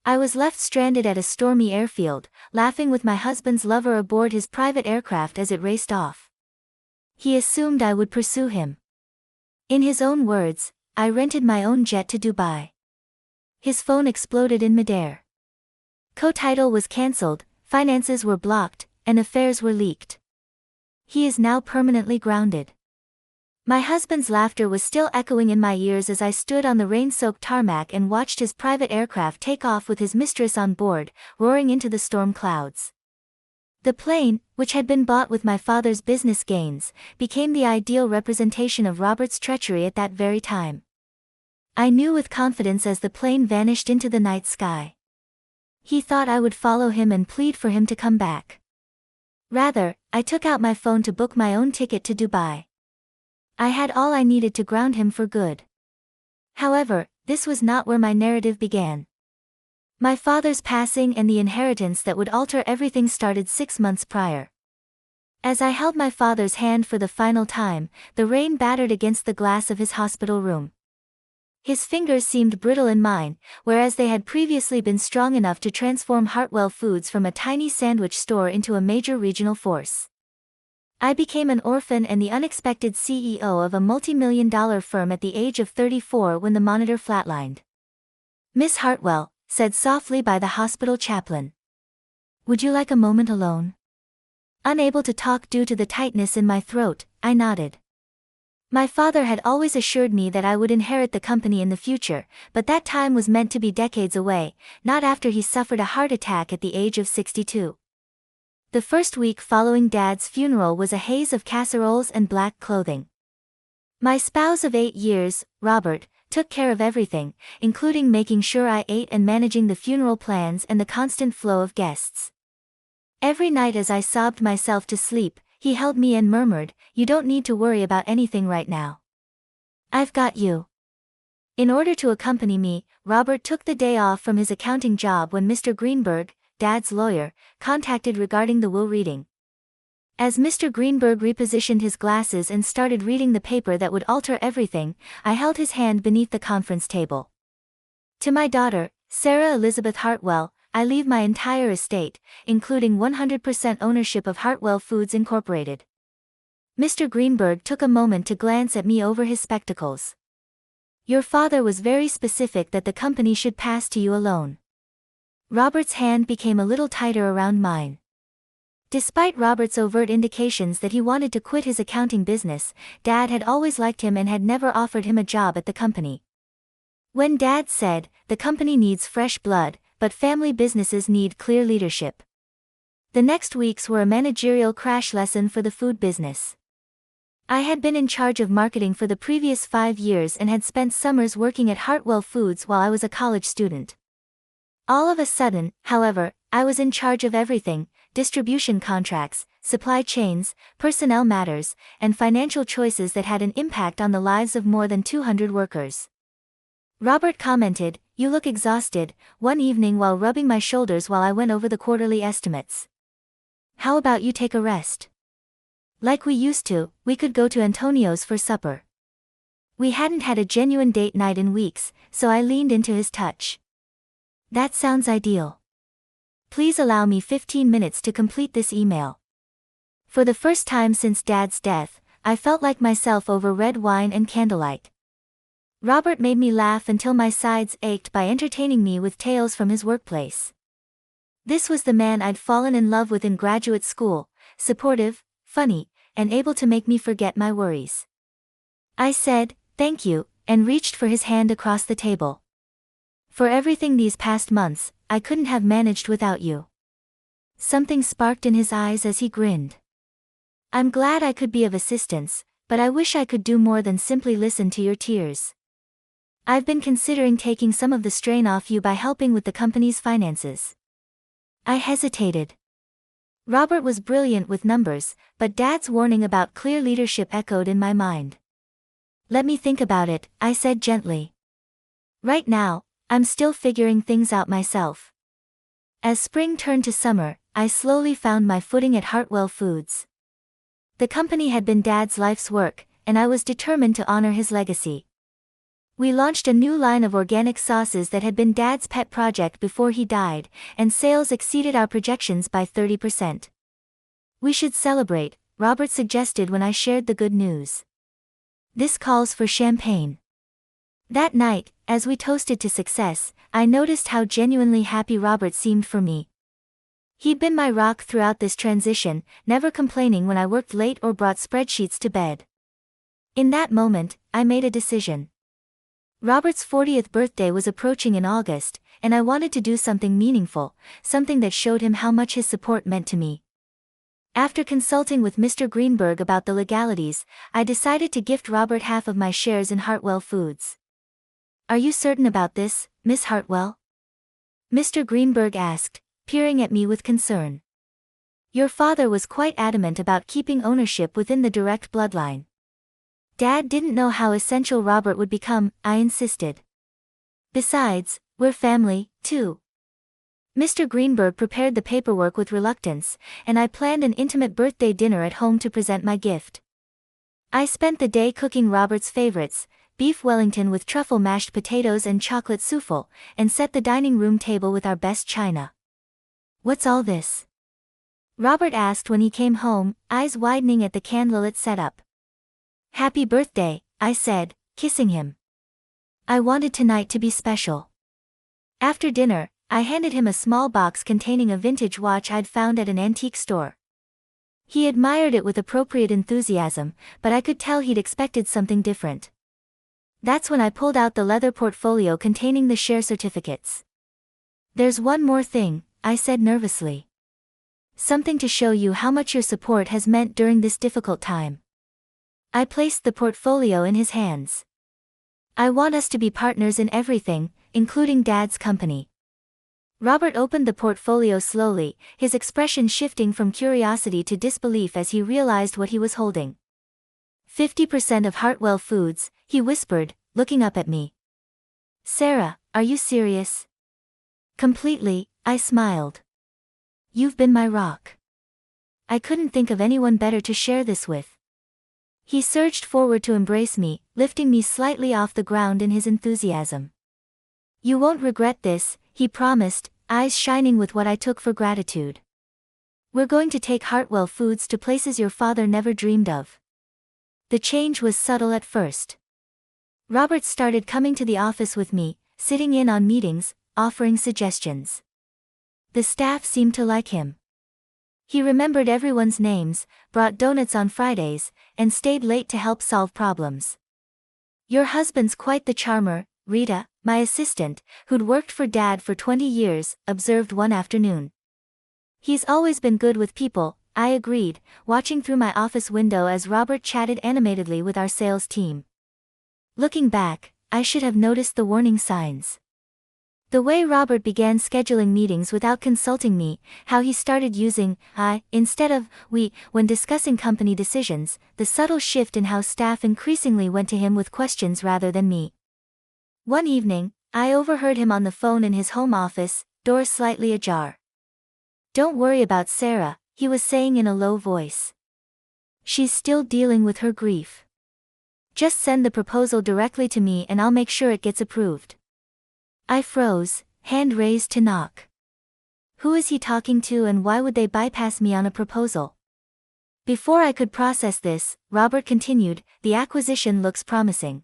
I was left stranded at a stormy airfield, laughing with my husband's lover aboard his private aircraft as it raced off. He assumed I would pursue him. In his own words, I rented my own jet to Dubai. His phone exploded in midair. Co-title was cancelled, finances were blocked, and affairs were leaked. He is now permanently grounded. My husband's laughter was still echoing in my ears as I stood on the rain-soaked tarmac and watched his private aircraft take off with his mistress on board, roaring into the storm clouds. The plane, which had been bought with my father's business gains, became the ideal representation of Robert's treachery at that very time. I knew with confidence as the plane vanished into the night sky. He thought I would follow him and plead for him to come back. Rather, I took out my phone to book my own ticket to Dubai. I had all I needed to ground him for good. However, this was not where my narrative began. My father's passing and the inheritance that would alter everything started 6 months prior. As I held my father's hand for the final time, the rain battered against the glass of his hospital room. His fingers seemed brittle in mine, whereas they had previously been strong enough to transform Hartwell Foods from a tiny sandwich store into a major regional force. I became an orphan and the unexpected CEO of a multi-million-dollar firm at the age of 34 when the monitor flatlined. "Miss Hartwell," said softly by the hospital chaplain. "Would you like a moment alone?" Unable to talk due to the tightness in my throat, I nodded. My father had always assured me that I would inherit the company in the future, but that time was meant to be decades away, not after he suffered a heart attack at the age of 62. The first week following Dad's funeral was a haze of casseroles and black clothing. My spouse of 8 years, Robert, took care of everything, including making sure I ate and managing the funeral plans and the constant flow of guests. Every night as I sobbed myself to sleep, he held me and murmured, "You don't need to worry about anything right now. I've got you." In order to accompany me, Robert took the day off from his accounting job when Mr. Greenberg, Dad's lawyer, contacted regarding the will reading. As Mr. Greenberg repositioned his glasses and started reading the paper that would alter everything, I held his hand beneath the conference table. "To my daughter, Sarah Elizabeth Hartwell, I leave my entire estate, including 100% ownership of Hartwell Foods Incorporated." Mr. Greenberg took a moment to glance at me over his spectacles. "Your father was very specific that the company should pass to you alone." Robert's hand became a little tighter around mine. Despite Robert's overt indications that he wanted to quit his accounting business, Dad had always liked him and had never offered him a job at the company. When Dad said, "The company needs fresh blood, but family businesses need clear leadership." The next weeks were a managerial crash lesson for the food business. I had been in charge of marketing for the previous 5 years and had spent summers working at Hartwell Foods while I was a college student. All of a sudden, however, I was in charge of everything: distribution contracts, supply chains, personnel matters, and financial choices that had an impact on the lives of more than 200 workers. Robert commented, "You look exhausted," one evening while rubbing my shoulders while I went over the quarterly estimates. "How about you take a rest? Like we used to, we could go to Antonio's for supper." We hadn't had a genuine date night in weeks, so I leaned into his touch. "That sounds ideal. Please allow me 15 minutes to complete this email." For the first time since Dad's death, I felt like myself over red wine and candlelight. Robert made me laugh until my sides ached by entertaining me with tales from his workplace. This was the man I'd fallen in love with in graduate school, supportive, funny, and able to make me forget my worries. I said, "Thank you," and reached for his hand across the table. "For everything these past months, I couldn't have managed without you." Something sparked in his eyes as he grinned. "I'm glad I could be of assistance, but I wish I could do more than simply listen to your tears. I've been considering taking some of the strain off you by helping with the company's finances." I hesitated. Robert was brilliant with numbers, but Dad's warning about clear leadership echoed in my mind. "Let me think about it," I said gently. "Right now, I'm still figuring things out myself." As spring turned to summer, I slowly found my footing at Hartwell Foods. The company had been Dad's life's work, and I was determined to honor his legacy. We launched a new line of organic sauces that had been Dad's pet project before he died, and sales exceeded our projections by 30%. We should celebrate, Robert suggested when I shared the good news. This calls for champagne. That night, as we toasted to success, I noticed how genuinely happy Robert seemed for me. He'd been my rock throughout this transition, never complaining when I worked late or brought spreadsheets to bed. In that moment, I made a decision. Robert's 40th birthday was approaching in August, and I wanted to do something meaningful, something that showed him how much his support meant to me. After consulting with Mr. Greenberg about the legalities, I decided to gift Robert half of my shares in Hartwell Foods. Are you certain about this, Miss Hartwell? Mr. Greenberg asked, peering at me with concern. Your father was quite adamant about keeping ownership within the direct bloodline. Dad didn't know how essential Robert would become, I insisted. Besides, we're family, too. Mr. Greenberg prepared the paperwork with reluctance, and I planned an intimate birthday dinner at home to present my gift. I spent the day cooking Robert's favorites, beef Wellington with truffle mashed potatoes and chocolate souffle, and set the dining room table with our best china. What's all this? Robert asked when he came home, eyes widening at the candlelit setup. Happy birthday, I said, kissing him. I wanted tonight to be special. After dinner, I handed him a small box containing a vintage watch I'd found at an antique store. He admired it with appropriate enthusiasm, but I could tell he'd expected something different. That's when I pulled out the leather portfolio containing the share certificates. There's one more thing, I said nervously. Something to show you how much your support has meant during this difficult time. I placed the portfolio in his hands. I want us to be partners in everything, including Dad's company. Robert opened the portfolio slowly, his expression shifting from curiosity to disbelief as he realized what he was holding. 50% of Hartwell Foods, he whispered, looking up at me. Sarah, are you serious? Completely, I smiled. You've been my rock. I couldn't think of anyone better to share this with. He surged forward to embrace me, lifting me slightly off the ground in his enthusiasm. You won't regret this, he promised, eyes shining with what I took for gratitude. We're going to take Hartwell Foods to places your father never dreamed of. The change was subtle at first. Robert started coming to the office with me, sitting in on meetings, offering suggestions. The staff seemed to like him. He remembered everyone's names, brought donuts on Fridays, and stayed late to help solve problems. Your husband's quite the charmer, Rita, my assistant, who'd worked for Dad for 20 years, observed one afternoon. He's always been good with people, I agreed, watching through my office window as Robert chatted animatedly with our sales team. Looking back, I should have noticed the warning signs. The way Robert began scheduling meetings without consulting me, how he started using I instead of we when discussing company decisions, the subtle shift in how staff increasingly went to him with questions rather than me. One evening, I overheard him on the phone in his home office, door slightly ajar. Don't worry about Sarah, he was saying in a low voice. She's still dealing with her grief. Just send the proposal directly to me and I'll make sure it gets approved. I froze, hand raised to knock. Who is he talking to and why would they bypass me on a proposal? Before I could process this, Robert continued, the acquisition looks promising.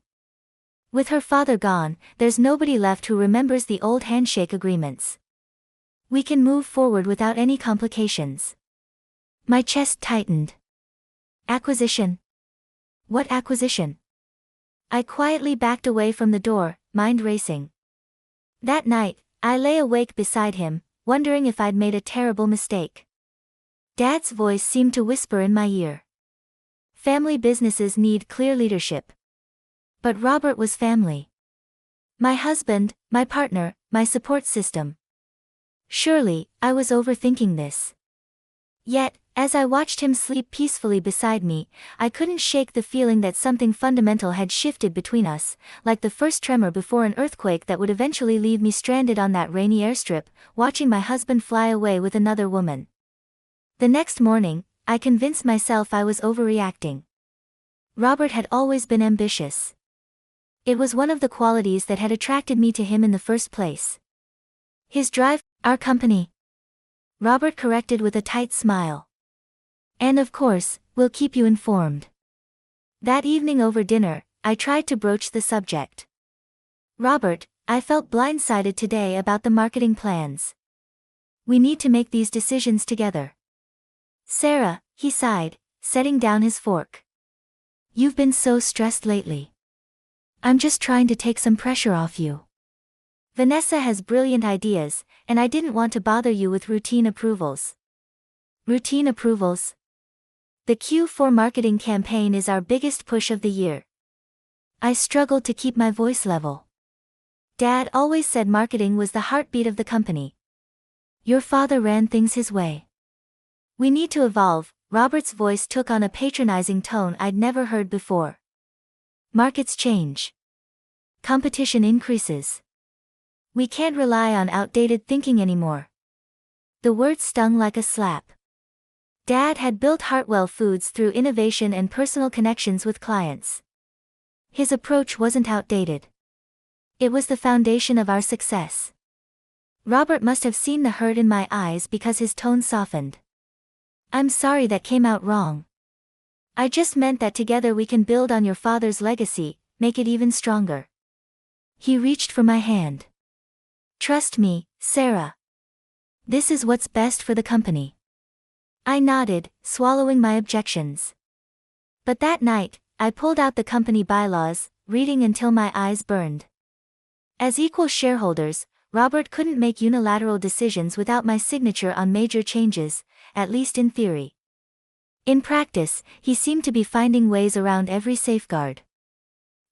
With her father gone, there's nobody left who remembers the old handshake agreements. We can move forward without any complications. My chest tightened. Acquisition? What acquisition? I quietly backed away from the door, mind racing. That night, I lay awake beside him, wondering if I'd made a terrible mistake. Dad's voice seemed to whisper in my ear. Family businesses need clear leadership. But Robert was family. My husband, my partner, my support system. Surely, I was overthinking this. Yet, as I watched him sleep peacefully beside me, I couldn't shake the feeling that something fundamental had shifted between us, like the first tremor before an earthquake that would eventually leave me stranded on that rainy airstrip, watching my husband fly away with another woman. The next morning, I convinced myself I was overreacting. Robert had always been ambitious. It was one of the qualities that had attracted me to him in the first place. His drive, our company. Robert corrected with a tight smile. And of course, we'll keep you informed. That evening over dinner, I tried to broach the subject. Robert, I felt blindsided today about the marketing plans. We need to make these decisions together. Sarah, he sighed, setting down his fork. You've been so stressed lately. I'm just trying to take some pressure off you. Vanessa has brilliant ideas, and I didn't want to bother you with routine approvals. Routine approvals? The Q4 marketing campaign is our biggest push of the year. I struggled to keep my voice level. Dad always said marketing was the heartbeat of the company. Your father ran things his way. We need to evolve. Robert's voice took on a patronizing tone I'd never heard before. Markets change. Competition increases. We can't rely on outdated thinking anymore. The words stung like a slap. Dad had built Hartwell Foods through innovation and personal connections with clients. His approach wasn't outdated. It was the foundation of our success. Robert must have seen the hurt in my eyes because his tone softened. I'm sorry that came out wrong. I just meant that together we can build on your father's legacy, make it even stronger. He reached for my hand. Trust me, Sarah. This is what's best for the company. I nodded, swallowing my objections. But that night, I pulled out the company bylaws, reading until my eyes burned. As equal shareholders, Robert couldn't make unilateral decisions without my signature on major changes, at least in theory. In practice, he seemed to be finding ways around every safeguard.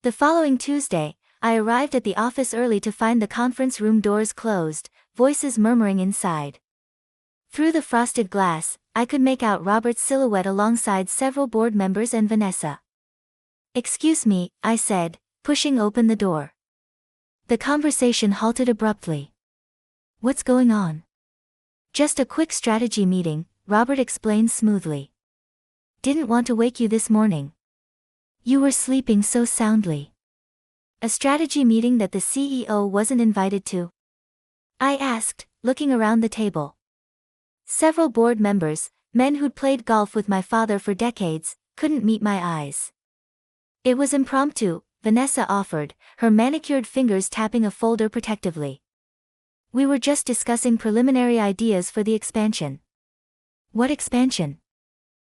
The following Tuesday, I arrived at the office early to find the conference room doors closed, voices murmuring inside. Through the frosted glass, I could make out Robert's silhouette alongside several board members and Vanessa. Excuse me, I said, pushing open the door. The conversation halted abruptly. What's going on? Just a quick strategy meeting, Robert explained smoothly. Didn't want to wake you this morning. You were sleeping so soundly. A strategy meeting that the CEO wasn't invited to? I asked, looking around the table. Several board members, men who'd played golf with my father for decades, couldn't meet my eyes. It was impromptu, Vanessa offered, her manicured fingers tapping a folder protectively. We were just discussing preliminary ideas for the expansion. What expansion?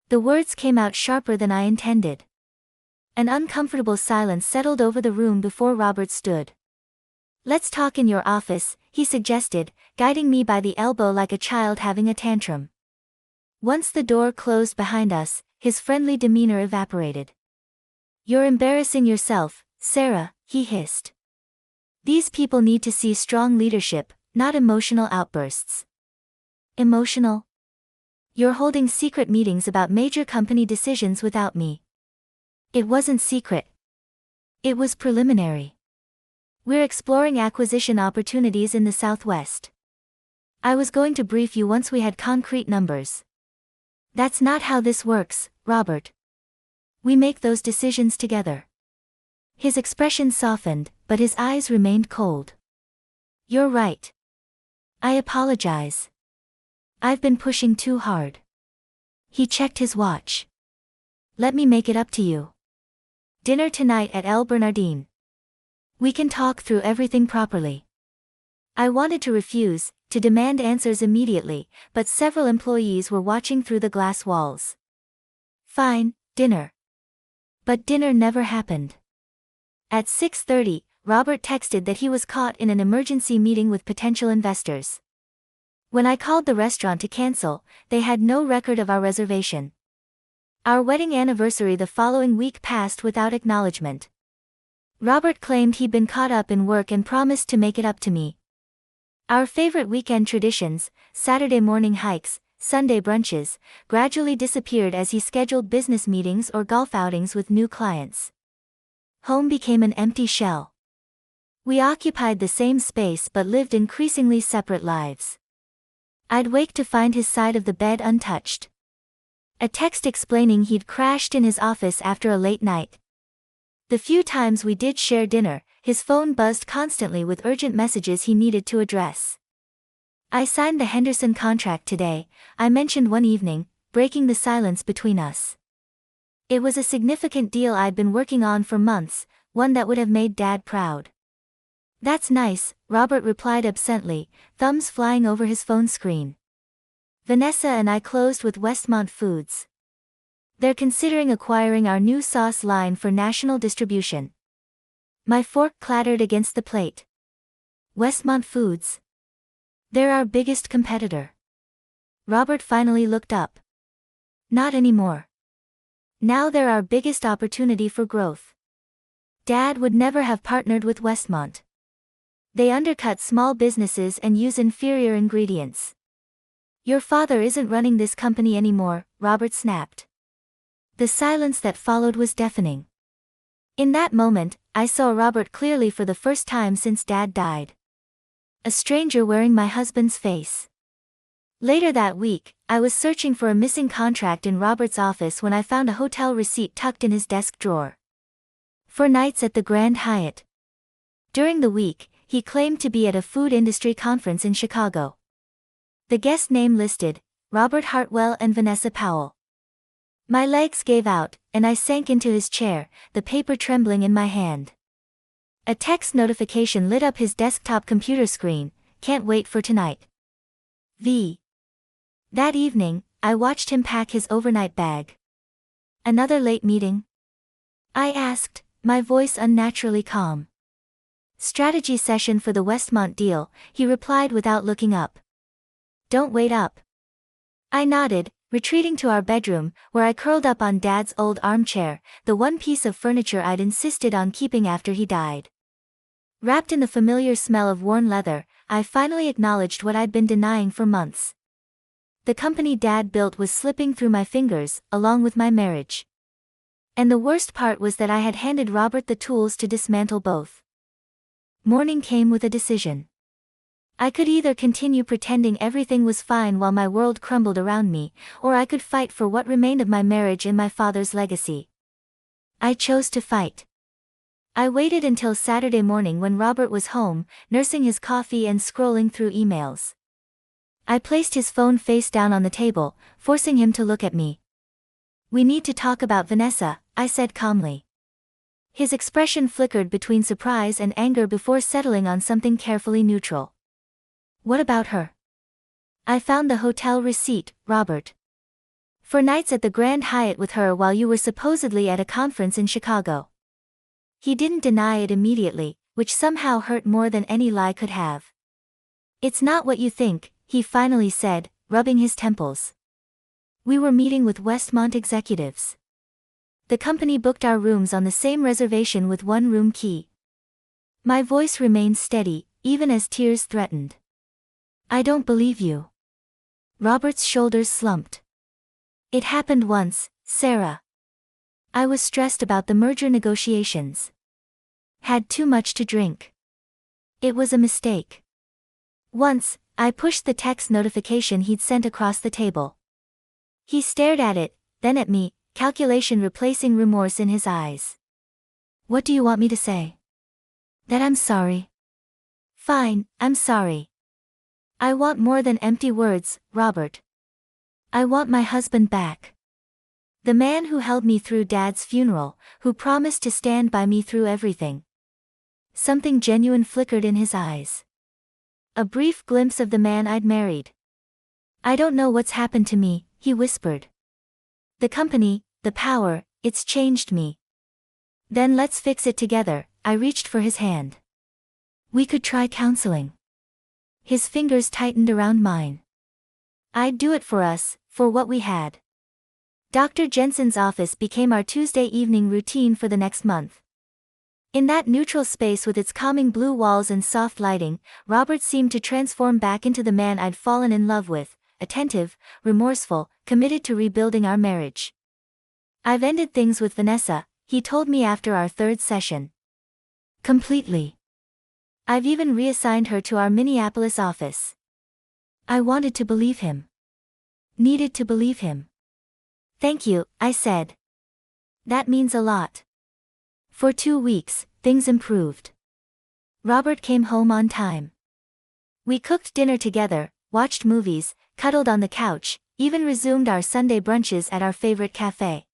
The words came out sharper than I intended. An uncomfortable silence settled over the room before Robert stood. Let's talk in your office, he suggested, guiding me by the elbow like a child having a tantrum. Once the door closed behind us, his friendly demeanor evaporated. You're embarrassing yourself, Sarah, he hissed. These people need to see strong leadership, not emotional outbursts. Emotional? You're holding secret meetings about major company decisions without me. It wasn't secret. It was preliminary. We're exploring acquisition opportunities in the Southwest. I was going to brief you once we had concrete numbers. That's not how this works, Robert. We make those decisions together. His expression softened, but his eyes remained cold. You're right. I apologize. I've been pushing too hard. He checked his watch. Let me make it up to you. Dinner tonight at El Bernardine. We can talk through everything properly. I wanted to refuse, to demand answers immediately, but several employees were watching through the glass walls. Fine, dinner. But dinner never happened. At 6:30, Robert texted that he was caught in an emergency meeting with potential investors. When I called the restaurant to cancel, they had no record of our reservation. Our wedding anniversary the following week passed without acknowledgement. Robert claimed he'd been caught up in work and promised to make it up to me. Our favorite weekend traditions, Saturday morning hikes, Sunday brunches, gradually disappeared as he scheduled business meetings or golf outings with new clients. Home became an empty shell. We occupied the same space but lived increasingly separate lives. I'd wake to find his side of the bed untouched. A text explaining he'd crashed in his office after a late night. The few times we did share dinner, his phone buzzed constantly with urgent messages he needed to address. "I signed the Henderson contract today," I mentioned one evening, breaking the silence between us. It was a significant deal I'd been working on for months, one that would have made Dad proud. "That's nice," Robert replied absently, thumbs flying over his phone screen. "Vanessa and I closed with Westmont Foods. They're considering acquiring our new sauce line for national distribution." My fork clattered against the plate. "Westmont Foods? They're our biggest competitor." Robert finally looked up. "Not anymore. Now they're our biggest opportunity for growth. Dad would never have partnered with Westmont. They undercut small businesses and use inferior ingredients." "Your father isn't running this company anymore," Robert snapped. The silence that followed was deafening. In that moment, I saw Robert clearly for the first time since Dad died. A stranger wearing my husband's face. Later that week, I was searching for a missing contract in Robert's office when I found a hotel receipt tucked in his desk drawer. 4 nights at the Grand Hyatt. During the week, he claimed to be at a food industry conference in Chicago. The guest name listed, Robert Hartwell and Vanessa Powell. My legs gave out, and I sank into his chair, the paper trembling in my hand. A text notification lit up his desktop computer screen, "Can't wait for tonight." That evening, I watched him pack his overnight bag. "Another late meeting?" I asked, my voice unnaturally calm. "Strategy session for the Westmont deal," he replied without looking up. "Don't wait up." I nodded, retreating to our bedroom, where I curled up on Dad's old armchair, the one piece of furniture I'd insisted on keeping after he died. Wrapped in the familiar smell of worn leather, I finally acknowledged what I'd been denying for months. The company Dad built was slipping through my fingers, along with my marriage. And the worst part was that I had handed Robert the tools to dismantle both. Morning came with a decision. I could either continue pretending everything was fine while my world crumbled around me, or I could fight for what remained of my marriage and my father's legacy. I chose to fight. I waited until Saturday morning when Robert was home, nursing his coffee and scrolling through emails. I placed his phone face down on the table, forcing him to look at me. "We need to talk about Vanessa," I said calmly. His expression flickered between surprise and anger before settling on something carefully neutral. "What about her?" "I found the hotel receipt, Robert. 4 nights at the Grand Hyatt with her while you were supposedly at a conference in Chicago." He didn't deny it immediately, which somehow hurt more than any lie could have. "It's not what you think," he finally said, rubbing his temples. "We were meeting with Westmont executives. The company booked our rooms on the same reservation with one room key." My voice remained steady, even as tears threatened. "I don't believe you." Robert's shoulders slumped. "It happened once, Sarah. I was stressed about the merger negotiations. Had too much to drink. It was a mistake. Once, I pushed the text notification he'd sent across the table." He stared at it, then at me, calculation replacing remorse in his eyes. "What do you want me to say?" "That I'm sorry." "Fine, I'm sorry. I want more than empty words, Robert. I want my husband back. The man who held me through Dad's funeral, who promised to stand by me through everything." Something genuine flickered in his eyes. A brief glimpse of the man I'd married. "I don't know what's happened to me," he whispered. "The company, the power, it's changed me." "Then let's fix it together," I reached for his hand. "We could try counseling." His fingers tightened around mine. "I'd do it for us, for what we had." Dr. Jensen's office became our Tuesday evening routine for the next month. In that neutral space with its calming blue walls and soft lighting, Robert seemed to transform back into the man I'd fallen in love with, attentive, remorseful, committed to rebuilding our marriage. "I've ended things with Vanessa," he told me after our 3rd session. "Completely. I've even reassigned her to our Minneapolis office." I wanted to believe him. Needed to believe him. "Thank you," I said. "That means a lot." For 2 weeks, things improved. Robert came home on time. We cooked dinner together, watched movies, cuddled on the couch, even resumed our Sunday brunches at our favorite cafe.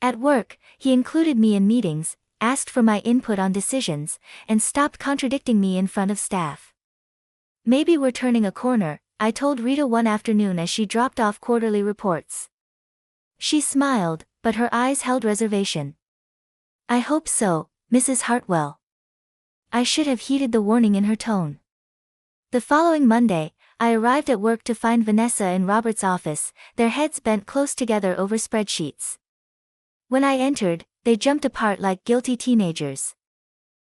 At work, he included me in meetings, asked for my input on decisions, and stopped contradicting me in front of staff. Maybe we're turning a corner, I told Rita one afternoon as she dropped off quarterly reports. She smiled, but her eyes held reservation. I hope so, Mrs. Hartwell. I should have heeded the warning in her tone. The following Monday, I arrived at work to find Vanessa in Robert's office, their heads bent close together over spreadsheets. When I entered, they jumped apart like guilty teenagers.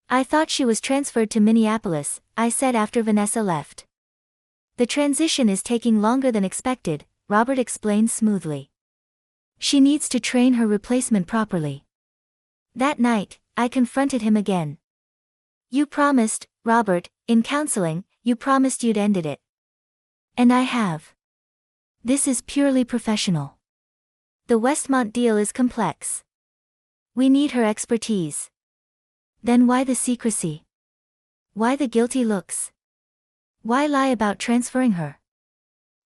I thought she was transferred to Minneapolis, I said after Vanessa left. The transition is taking longer than expected, Robert explained smoothly. She needs to train her replacement properly. That night, I confronted him again. You promised, Robert, in counseling, you promised you'd ended it. And I have. This is purely professional. The Westmont deal is complex. We need her expertise. Then why the secrecy? Why the guilty looks? Why lie about transferring her?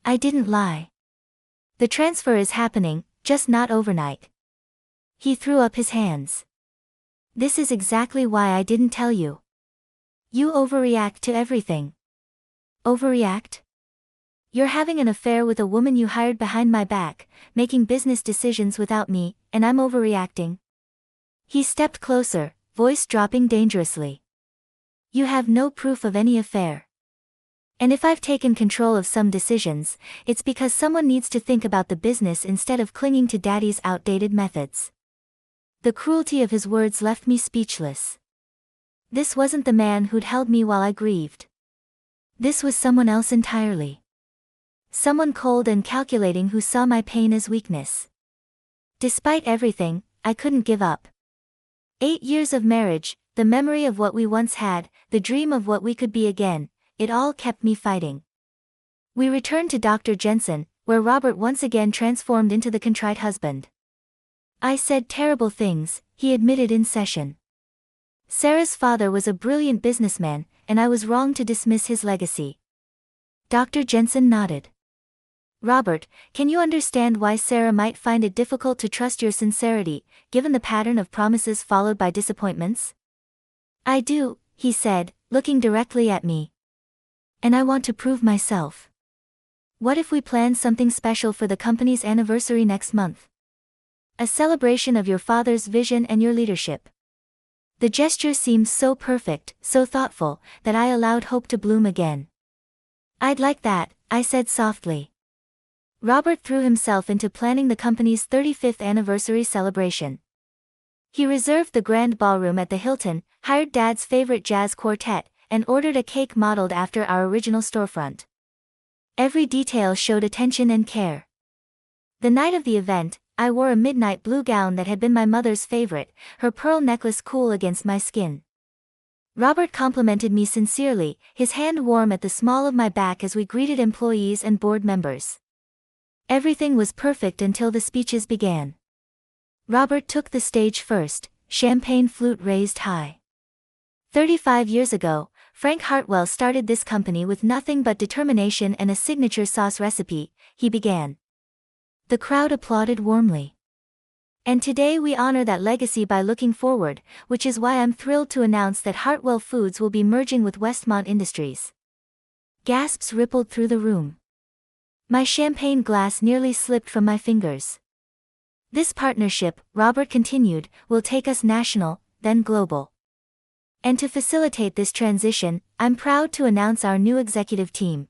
I didn't lie. The transfer is happening, just not overnight. He threw up his hands. This is exactly why I didn't tell you. You overreact to everything. Overreact? You're having an affair with a woman you hired behind my back, making business decisions without me, and I'm overreacting. He stepped closer, voice dropping dangerously. You have no proof of any affair. And if I've taken control of some decisions, it's because someone needs to think about the business instead of clinging to daddy's outdated methods. The cruelty of his words left me speechless. This wasn't the man who'd held me while I grieved. This was someone else entirely. Someone cold and calculating who saw my pain as weakness. Despite everything, I couldn't give up. 8 years of marriage, the memory of what we once had, the dream of what we could be again, it all kept me fighting. We returned to Dr. Jensen, where Robert once again transformed into the contrite husband. I said terrible things, he admitted in session. Sarah's father was a brilliant businessman, and I was wrong to dismiss his legacy. Dr. Jensen nodded. Robert, can you understand why Sarah might find it difficult to trust your sincerity, given the pattern of promises followed by disappointments? I do, he said, looking directly at me. And I want to prove myself. What if we plan something special for the company's anniversary next month? A celebration of your father's vision and your leadership. The gesture seemed so perfect, so thoughtful, that I allowed hope to bloom again. I'd like that, I said softly. Robert threw himself into planning the company's 35th anniversary celebration. He reserved the grand ballroom at the Hilton, hired Dad's favorite jazz quartet, and ordered a cake modeled after our original storefront. Every detail showed attention and care. The night of the event, I wore a midnight blue gown that had been my mother's favorite, her pearl necklace cool against my skin. Robert complimented me sincerely, his hand warm at the small of my back as we greeted employees and board members. Everything was perfect until the speeches began. Robert took the stage first, champagne flute raised high. 35 years ago, Frank Hartwell started this company with nothing but determination and a signature sauce recipe, he began. The crowd applauded warmly. And today we honor that legacy by looking forward, which is why I'm thrilled to announce that Hartwell Foods will be merging with Westmont Industries. Gasps rippled through the room. My champagne glass nearly slipped from my fingers. This partnership, Robert continued, will take us national, then global. And to facilitate this transition, I'm proud to announce our new executive team.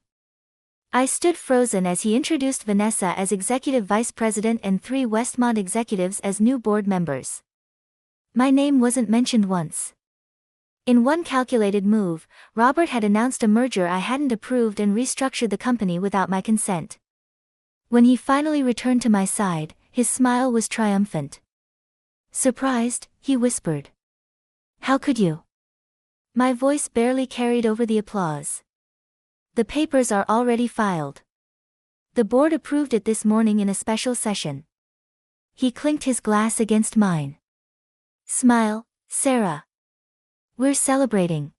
I stood frozen as he introduced Vanessa as Executive Vice President and 3 Westmont executives as new board members. My name wasn't mentioned once. In one calculated move, Robert had announced a merger I hadn't approved and restructured the company without my consent. When he finally returned to my side, his smile was triumphant. Surprised, he whispered. How could you? My voice barely carried over the applause. The papers are already filed. The board approved it this morning in a special session. He clinked his glass against mine. Smile, Sarah. We're celebrating.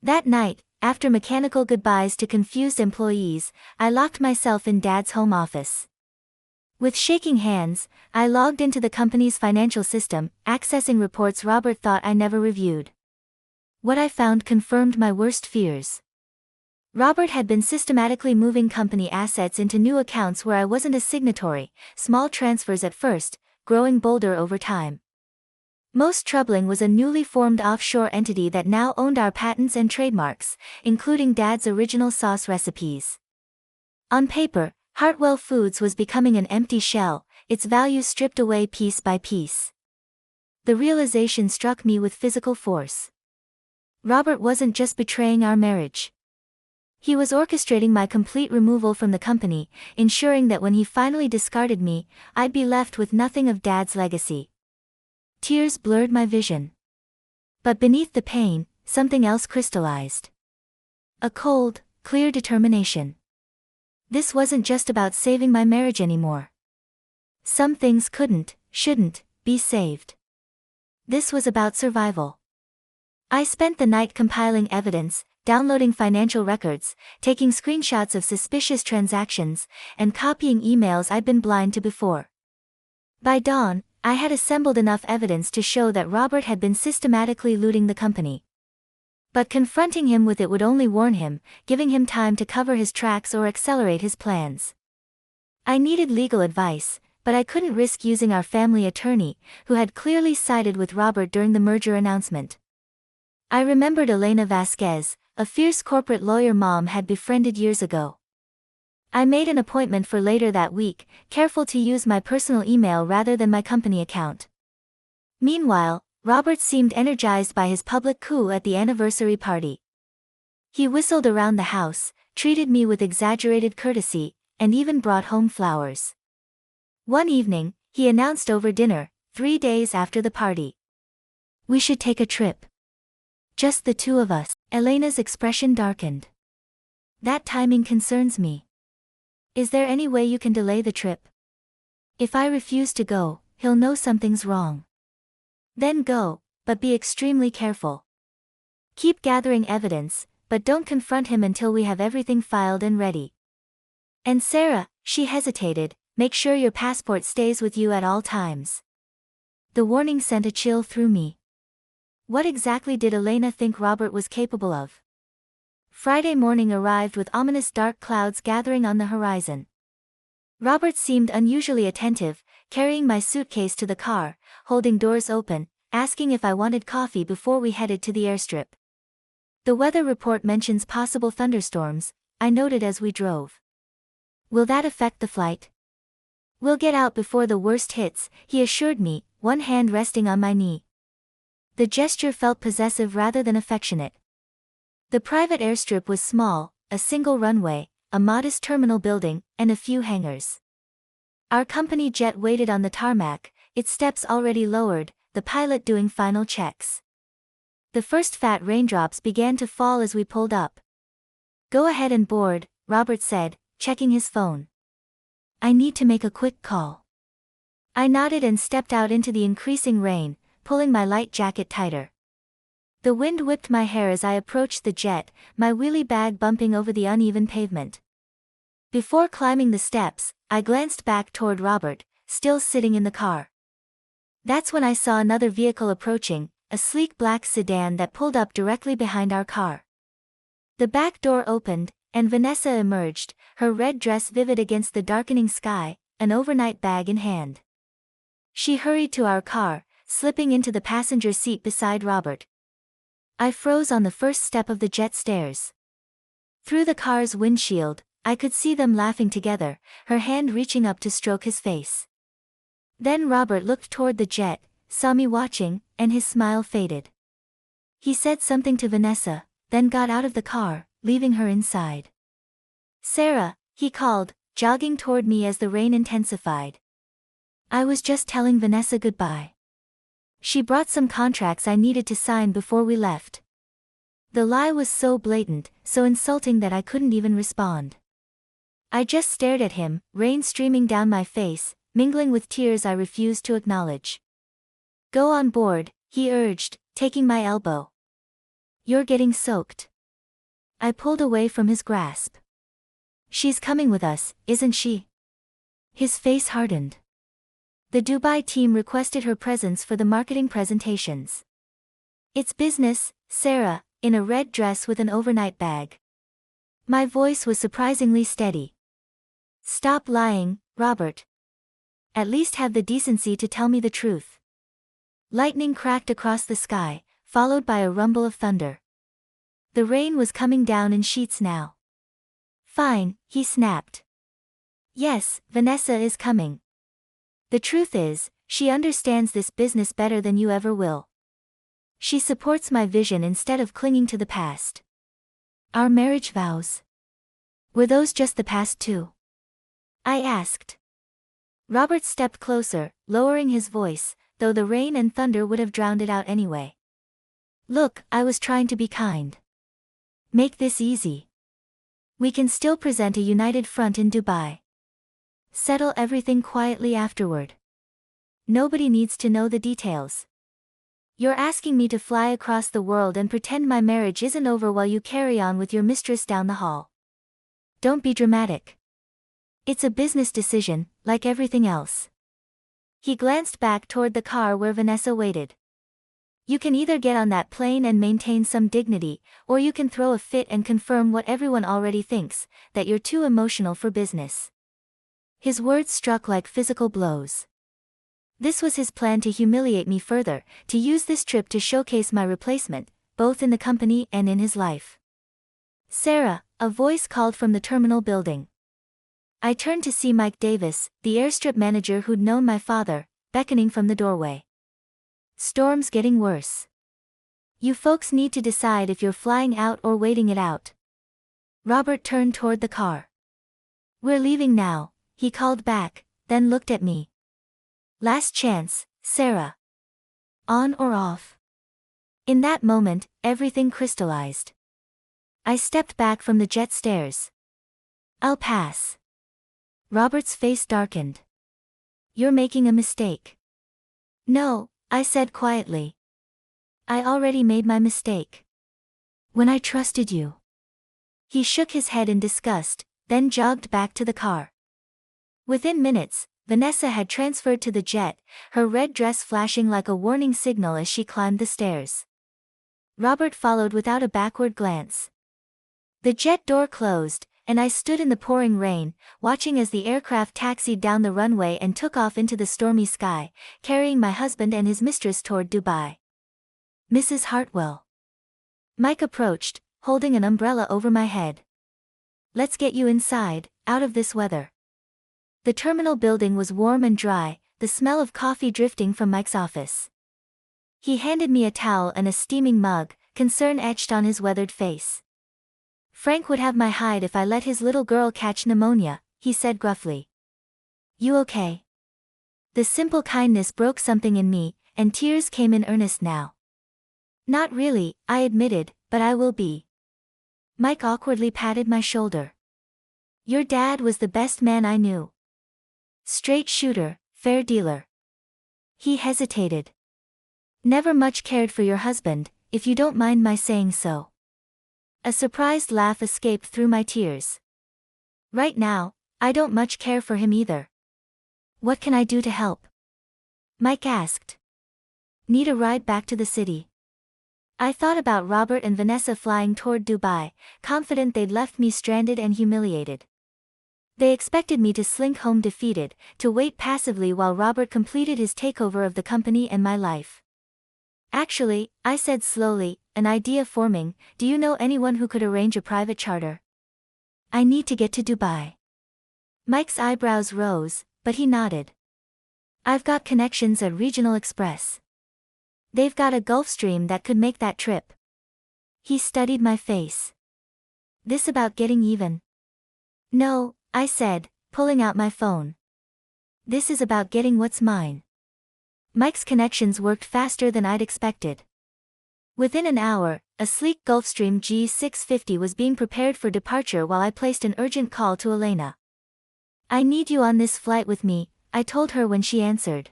That night, after mechanical goodbyes to confused employees, I locked myself in Dad's home office. With shaking hands, I logged into the company's financial system, accessing reports Robert thought I never reviewed. What I found confirmed my worst fears. Robert had been systematically moving company assets into new accounts where I wasn't a signatory, small transfers at first, growing bolder over time. Most troubling was a newly formed offshore entity that now owned our patents and trademarks, including Dad's original sauce recipes. On paper, Hartwell Foods was becoming an empty shell, its value stripped away piece by piece. The realization struck me with physical force. Robert wasn't just betraying our marriage. He was orchestrating my complete removal from the company, ensuring that when he finally discarded me, I'd be left with nothing of Dad's legacy. Tears blurred my vision. But beneath the pain, something else crystallized. A cold, clear determination. This wasn't just about saving my marriage anymore. Some things shouldn't, be saved. This was about survival. I spent the night compiling evidence, downloading financial records, taking screenshots of suspicious transactions, and copying emails I'd been blind to before. By dawn, I had assembled enough evidence to show that Robert had been systematically looting the company. But confronting him with it would only warn him, giving him time to cover his tracks or accelerate his plans. I needed legal advice, but I couldn't risk using our family attorney, who had clearly sided with Robert during the merger announcement. I remembered Elena Vasquez, a fierce corporate lawyer Mom had befriended years ago. I made an appointment for later that week, careful to use my personal email rather than my company account. Meanwhile, Robert seemed energized by his public coup at the anniversary party. He whistled around the house, treated me with exaggerated courtesy, and even brought home flowers. One evening, he announced over dinner, 3 days after the party. "We should take a trip. Just the two of us." Elena's expression darkened. "That timing concerns me. Is there any way you can delay the trip? If I refuse to go, he'll know something's wrong. Then go, but be extremely careful. Keep gathering evidence, but don't confront him until we have everything filed and ready. And Sarah," she hesitated, "make sure your passport stays with you at all times." The warning sent a chill through me. What exactly did Elena think Robert was capable of? Friday morning arrived with ominous dark clouds gathering on the horizon. Robert seemed unusually attentive, carrying my suitcase to the car, holding doors open, asking if I wanted coffee before we headed to the airstrip. "The weather report mentions possible thunderstorms," I noted as we drove. "Will that affect the flight?" "We'll get out before the worst hits," he assured me, one hand resting on my knee. The gesture felt possessive rather than affectionate. The private airstrip was small, a single runway, a modest terminal building, and a few hangars. Our company jet waited on the tarmac, its steps already lowered, the pilot doing final checks. The first fat raindrops began to fall as we pulled up. "Go ahead and board," Robert said, checking his phone. "I need to make a quick call." I nodded and stepped out into the increasing rain, pulling my light jacket tighter. The wind whipped my hair as I approached the jet, my wheelie bag bumping over the uneven pavement. Before climbing the steps, I glanced back toward Robert, still sitting in the car. That's when I saw another vehicle approaching, a sleek black sedan that pulled up directly behind our car. The back door opened, and Vanessa emerged, her red dress vivid against the darkening sky, an overnight bag in hand. She hurried to our car, slipping into the passenger seat beside Robert. I froze on the first step of the jet stairs. Through the car's windshield, I could see them laughing together, her hand reaching up to stroke his face. Then Robert looked toward the jet, saw me watching, and his smile faded. He said something to Vanessa, then got out of the car, leaving her inside. "Sarah," he called, jogging toward me as the rain intensified. "I was just telling Vanessa goodbye. She brought some contracts I needed to sign before we left." The lie was so blatant, so insulting that I couldn't even respond. I just stared at him, rain streaming down my face, mingling with tears I refused to acknowledge. "Go on board," he urged, taking my elbow. You're getting soaked. I pulled away from his grasp. She's coming with us, isn't she? His face hardened. The Dubai team requested her presence for the marketing presentations. It's business, Sarah, in a red dress with an overnight bag. My voice was surprisingly steady. Stop lying, Robert. At least have the decency to tell me the truth. Lightning cracked across the sky, followed by a rumble of thunder. The rain was coming down in sheets now. Fine, he snapped. Yes, Vanessa is coming. The truth is, she understands this business better than you ever will. She supports my vision instead of clinging to the past. Our marriage vows. Were those just the past too? I asked. Robert stepped closer, lowering his voice, though the rain and thunder would have drowned it out anyway. Look, I was trying to be kind. Make this easy. We can still present a united front in Dubai. Settle everything quietly afterward. Nobody needs to know the details. You're asking me to fly across the world and pretend my marriage isn't over while you carry on with your mistress down the hall. Don't be dramatic. It's a business decision, like everything else. He glanced back toward the car where Vanessa waited. You can either get on that plane and maintain some dignity, or you can throw a fit and confirm what everyone already thinks, that you're too emotional for business. His words struck like physical blows. This was his plan to humiliate me further, to use this trip to showcase my replacement, both in the company and in his life. Sarah, a voice called from the terminal building. I turned to see Mike Davis, the Airstrip manager who'd known my father, beckoning from the doorway. Storm's getting worse. You folks need to decide if you're flying out or waiting it out. Robert turned toward the car. We're leaving now, he called back, then looked at me. Last chance, Sarah. On or off? In that moment, everything crystallized. I stepped back from the jet stairs. I'll pass. Robert's face darkened. You're making a mistake. No, I said quietly. I already made my mistake. When I trusted you. He shook his head in disgust, then jogged back to the car. Within minutes, Vanessa had transferred to the jet, her red dress flashing like a warning signal as she climbed the stairs. Robert followed without a backward glance. The jet door closed, and I stood in the pouring rain, watching as the aircraft taxied down the runway and took off into the stormy sky, carrying my husband and his mistress toward Dubai. Mrs. Hartwell. Mike approached, holding an umbrella over my head. Let's get you inside, out of this weather. The terminal building was warm and dry, the smell of coffee drifting from Mike's office. He handed me a towel and a steaming mug, concern etched on his weathered face. Frank would have my hide if I let his little girl catch pneumonia, he said gruffly. You okay? The simple kindness broke something in me, and tears came in earnest now. Not really, I admitted, but I will be. Mike awkwardly patted my shoulder. Your dad was the best man I knew. Straight shooter, fair dealer. He hesitated. Never much cared for your husband, if you don't mind my saying so. A surprised laugh escaped through my tears. Right now, I don't much care for him either. What can I do to help? Mike asked. Need a ride back to the city. I thought about Robert and Vanessa flying toward Dubai, confident they'd left me stranded and humiliated. They expected me to slink home defeated, to wait passively while Robert completed his takeover of the company and my life. Actually, I said slowly, an idea forming, do you know anyone who could arrange a private charter? I need to get to Dubai. Mike's eyebrows rose, but he nodded. I've got connections at Regional Express. They've got a Gulfstream that could make that trip. He studied my face. This about getting even? No, I said, pulling out my phone. This is about getting what's mine. Mike's connections worked faster than I'd expected. Within an hour, a sleek Gulfstream G650 was being prepared for departure while I placed an urgent call to Elena. I need you on this flight with me, I told her when she answered.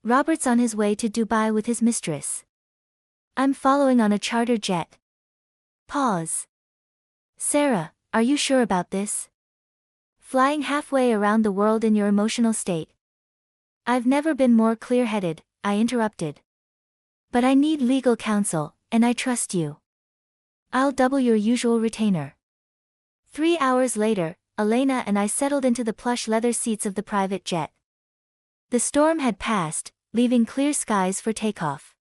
Robert's on his way to Dubai with his mistress. I'm following on a charter jet. Pause. Sarah, are you sure about this? Flying halfway around the world in your emotional state? I've never been more clear-headed, I interrupted. But I need legal counsel, and I trust you. I'll double your usual retainer. 3 hours later, Elena and I settled into the plush leather seats of the private jet. The storm had passed, leaving clear skies for takeoff.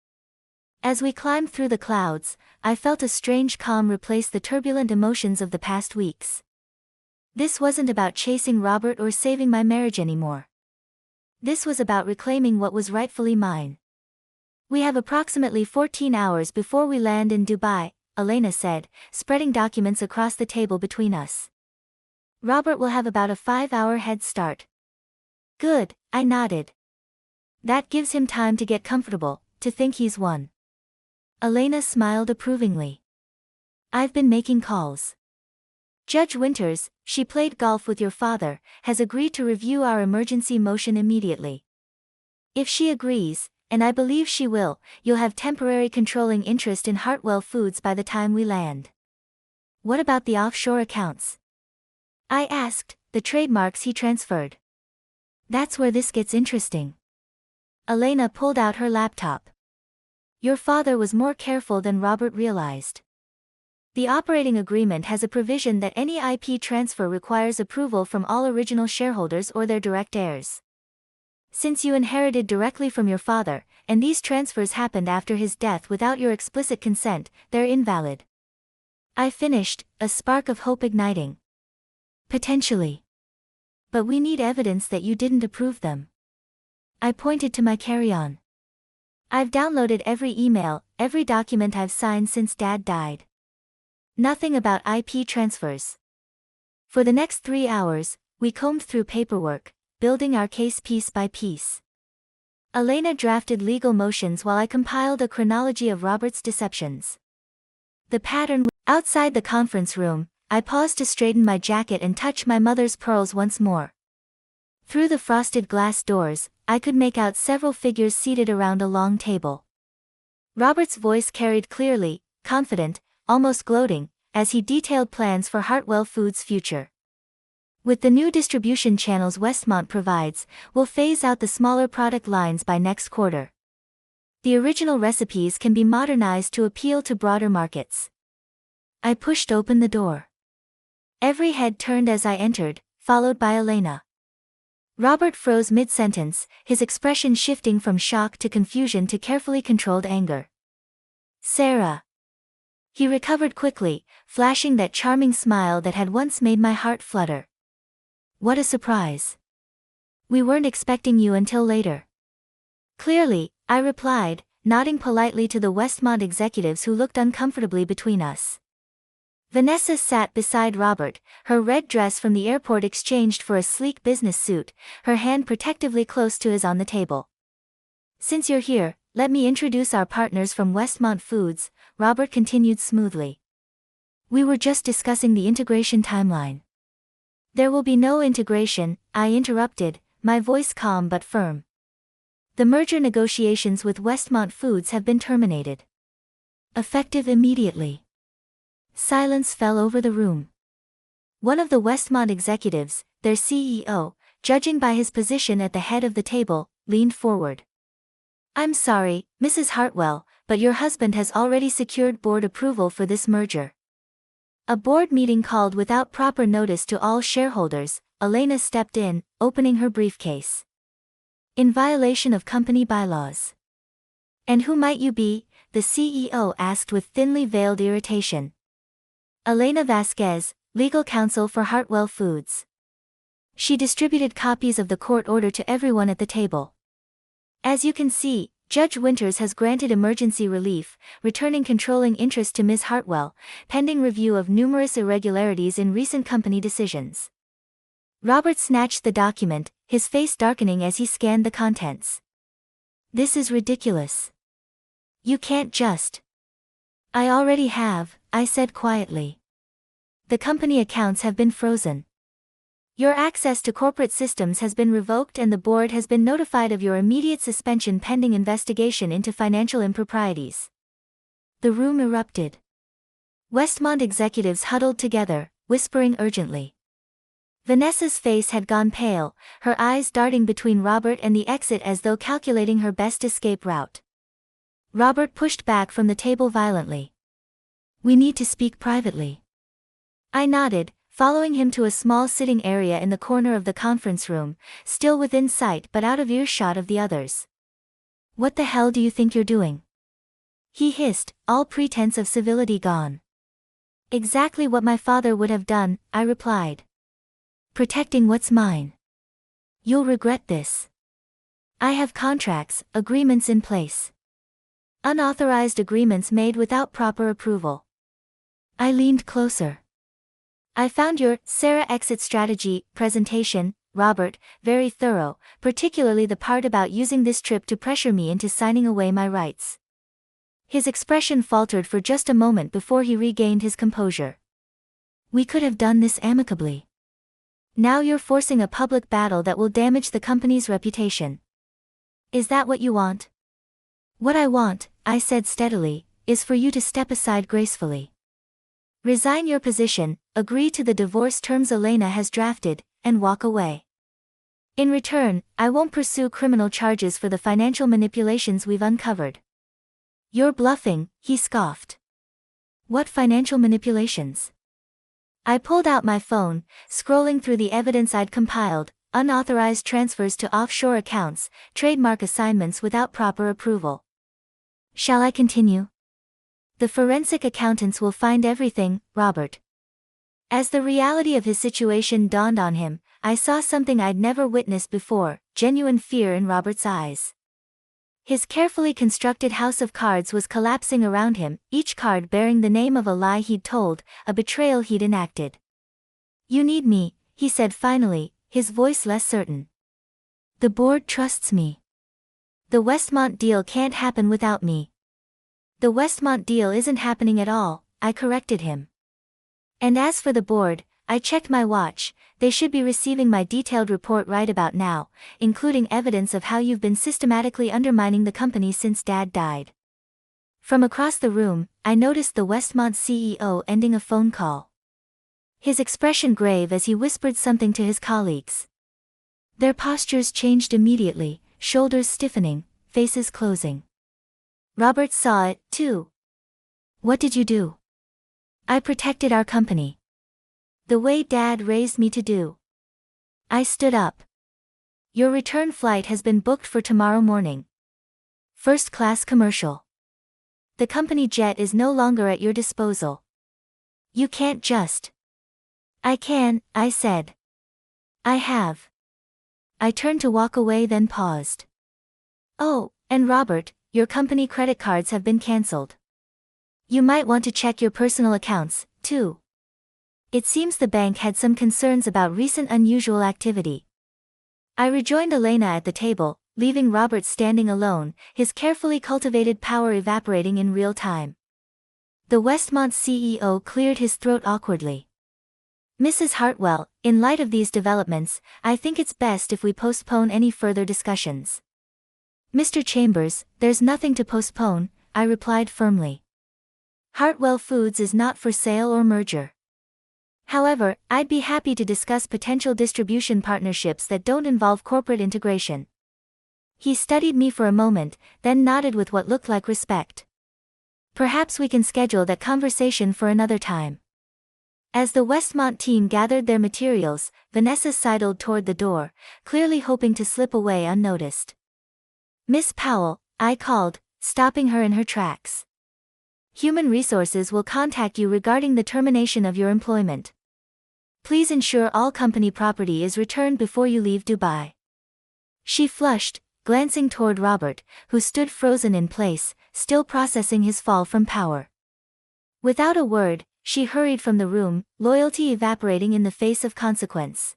As we climbed through the clouds, I felt a strange calm replace the turbulent emotions of the past weeks. This wasn't about chasing Robert or saving my marriage anymore. This was about reclaiming what was rightfully mine. We have approximately 14 hours before we land in Dubai, Elena said, spreading documents across the table between us. Robert will have about a 5-hour head start. Good, I nodded. That gives him time to get comfortable, to think he's won. Elena smiled approvingly. I've been making calls. Judge Winters, she played golf with your father, has agreed to review our emergency motion immediately. If she agrees, and I believe she will, you'll have temporary controlling interest in Hartwell Foods by the time we land. What about the offshore accounts? I asked, the trademarks he transferred. That's where this gets interesting. Elena pulled out her laptop. Your father was more careful than Robert realized. The operating agreement has a provision that any IP transfer requires approval from all original shareholders or their direct heirs. Since you inherited directly from your father, and these transfers happened after his death without your explicit consent, they're invalid. I finished, a spark of hope igniting. Potentially. But we need evidence that you didn't approve them. I pointed to my carry-on. I've downloaded every email, every document I've signed since Dad died. Nothing about IP transfers. For the next 3 hours, we combed through paperwork, building our case piece by piece. Elena drafted legal motions while I compiled a chronology of Robert's deceptions. The pattern. Outside the conference room, I paused to straighten my jacket and touch my mother's pearls once more. Through the frosted glass doors, I could make out several figures seated around a long table. Robert's voice carried clearly, confident, almost gloating, as he detailed plans for Hartwell Foods' future. With the new distribution channels Westmont provides, we'll phase out the smaller product lines by next quarter. The original recipes can be modernized to appeal to broader markets. I pushed open the door. Every head turned as I entered, followed by Elena. Robert froze mid-sentence, his expression shifting from shock to confusion to carefully controlled anger. Sarah. He recovered quickly, flashing that charming smile that had once made my heart flutter. What a surprise. We weren't expecting you until later. Clearly, I replied, nodding politely to the Westmont executives who looked uncomfortably between us. Vanessa sat beside Robert, her red dress from the airport exchanged for a sleek business suit, her hand protectively close to his on the table. Since you're here, let me introduce our partners from Westmont Foods, Robert continued smoothly. We were just discussing the integration timeline. There will be no integration, I interrupted, my voice calm but firm. The merger negotiations with Westmont Foods have been terminated. Effective immediately. Silence fell over the room. One of the Westmont executives, their CEO, judging by his position at the head of the table, leaned forward. I'm sorry, Mrs. Hartwell, but your husband has already secured board approval for this merger. A board meeting called without proper notice to all shareholders, Elena stepped in, opening her briefcase. In violation of company bylaws. And who might you be? The CEO asked with thinly veiled irritation. Elena Vasquez, legal counsel for Hartwell Foods. She distributed copies of the court order to everyone at the table. As you can see, Judge Winters has granted emergency relief, returning controlling interest to Ms. Hartwell, pending review of numerous irregularities in recent company decisions. Robert snatched the document, his face darkening as he scanned the contents. This is ridiculous. You can't just. I already have, I said quietly. The company accounts have been frozen. Your access to corporate systems has been revoked and the board has been notified of your immediate suspension pending investigation into financial improprieties. The room erupted. Westmont executives huddled together, whispering urgently. Vanessa's face had gone pale, her eyes darting between Robert and the exit as though calculating her best escape route. Robert pushed back from the table violently. "We need to speak privately." I nodded, following him to a small sitting area in the corner of the conference room, still within sight but out of earshot of the others. "What the hell do you think you're doing?" he hissed, all pretense of civility gone. "Exactly what my father would have done," I replied. "Protecting what's mine. You'll regret this. I have contracts, agreements in place. Unauthorized agreements made without proper approval." I leaned closer. "I found your Sarah exit strategy presentation, Robert, very thorough, particularly the part about using this trip to pressure me into signing away my rights." His expression faltered for just a moment before he regained his composure. "We could have done this amicably. Now you're forcing a public battle that will damage the company's reputation. Is that what you want?" "What I want," I said steadily, "is for you to step aside gracefully. Resign your position, agree to the divorce terms Elena has drafted, and walk away. In return, I won't pursue criminal charges for the financial manipulations we've uncovered." "You're bluffing," he scoffed. "What financial manipulations?" I pulled out my phone, scrolling through the evidence I'd compiled: unauthorized transfers to offshore accounts, trademark assignments without proper approval. "Shall I continue?" "The forensic accountants will find everything, Robert." As the reality of his situation dawned on him, I saw something I'd never witnessed before: genuine fear in Robert's eyes. His carefully constructed house of cards was collapsing around him, each card bearing the name of a lie he'd told, a betrayal he'd enacted. "You need me," he said finally, his voice less certain. "The board trusts me. The Westmont deal can't happen without me." "The Westmont deal isn't happening at all," I corrected him. "And as for the board," I checked my watch, "they should be receiving my detailed report right about now, including evidence of how you've been systematically undermining the company since Dad died." From across the room, I noticed the Westmont CEO ending a phone call. His expression grave as he whispered something to his colleagues. Their postures changed immediately, shoulders stiffening, faces closing. Robert saw it, too. "What did you do?" "I protected our company. The way Dad raised me to do." I stood up. "Your return flight has been booked for tomorrow morning. First-class commercial. The company jet is no longer at your disposal. You can't just." "I can," I said. "I have." I turned to walk away, then paused. "Oh, and Robert, your company credit cards have been cancelled. You might want to check your personal accounts, too. It seems the bank had some concerns about recent unusual activity." I rejoined Elena at the table, leaving Robert standing alone, his carefully cultivated power evaporating in real time. The Westmont CEO cleared his throat awkwardly. "Mrs. Hartwell, in light of these developments, I think it's best if we postpone any further discussions." "Mr. Chambers, there's nothing to postpone," I replied firmly. Hartwell Foods is not for sale or merger. However, I'd be happy to discuss potential distribution partnerships that don't involve corporate integration. He studied me for a moment, then nodded with what looked like respect. "Perhaps we can schedule that conversation for another time." As the Westmont team gathered their materials, Vanessa sidled toward the door, clearly hoping to slip away unnoticed. "Miss Powell," I called, stopping her in her tracks. "Human Resources will contact you regarding the termination of your employment. Please ensure all company property is returned before you leave Dubai." She flushed, glancing toward Robert, who stood frozen in place, still processing his fall from power. Without a word, she hurried from the room, loyalty evaporating in the face of consequence.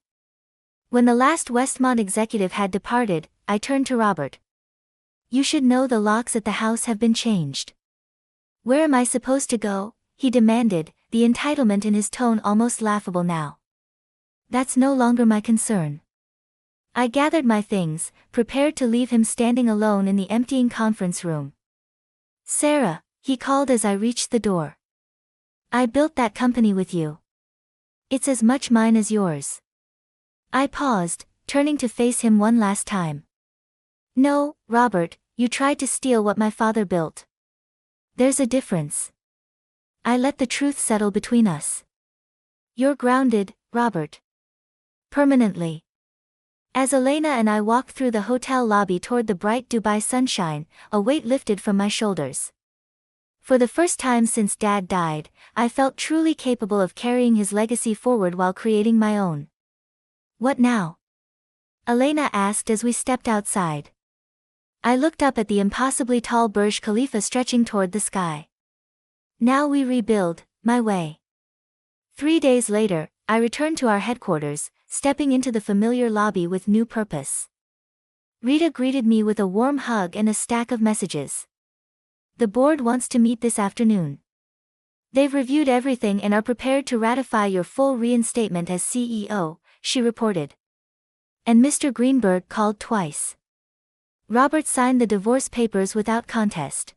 When the last Westmont executive had departed, I turned to Robert. "You should know the locks at the house have been changed." "Where am I supposed to go?" he demanded, the entitlement in his tone almost laughable now. That's no longer my concern. I gathered my things, prepared to leave him standing alone in the emptying conference room. Sarah, he called as I reached the door. I built that company with you. It's as much mine as yours. I paused, turning to face him one last time. No, Robert, you tried to steal what my father built. There's a difference. I let the truth settle between us. You're grounded, Robert. Permanently. As Elena and I walked through the hotel lobby toward the bright Dubai sunshine, a weight lifted from my shoulders. For the first time since Dad died, I felt truly capable of carrying his legacy forward while creating my own. What now? Elena asked as we stepped outside. I looked up at the impossibly tall Burj Khalifa stretching toward the sky. Now we rebuild, my way. 3 days later, I returned to our headquarters, stepping into the familiar lobby with new purpose. Rita greeted me with a warm hug and a stack of messages. The board wants to meet this afternoon. They've reviewed everything and are prepared to ratify your full reinstatement as CEO, she reported. And Mr. Greenberg called twice. Robert signed the divorce papers without contest.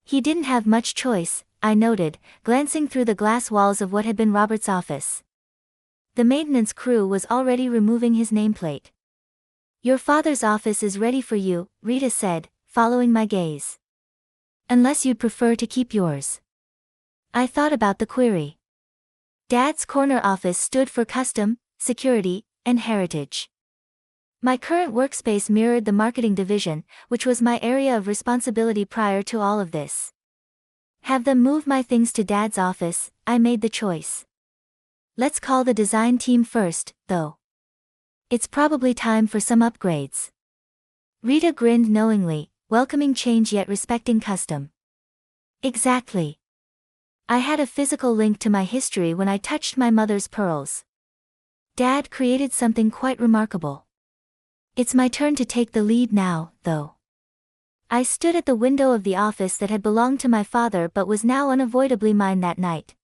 He didn't have much choice, I noted, glancing through the glass walls of what had been Robert's office. The maintenance crew was already removing his nameplate. Your father's office is ready for you, Rita said, following my gaze. Unless you'd prefer to keep yours. I thought about the query. Dad's corner office stood for custom, security, and heritage. My current workspace mirrored the marketing division, which was my area of responsibility prior to all of this. Have them move my things to Dad's office, I made the choice. Let's call the design team first, though. It's probably time for some upgrades. Rita grinned knowingly, welcoming change yet respecting custom. Exactly. I had a physical link to my history when I touched my mother's pearls. Dad created something quite remarkable. It's my turn to take the lead now, though. I stood at the window of the office that had belonged to my father but was now unavoidably mine that night.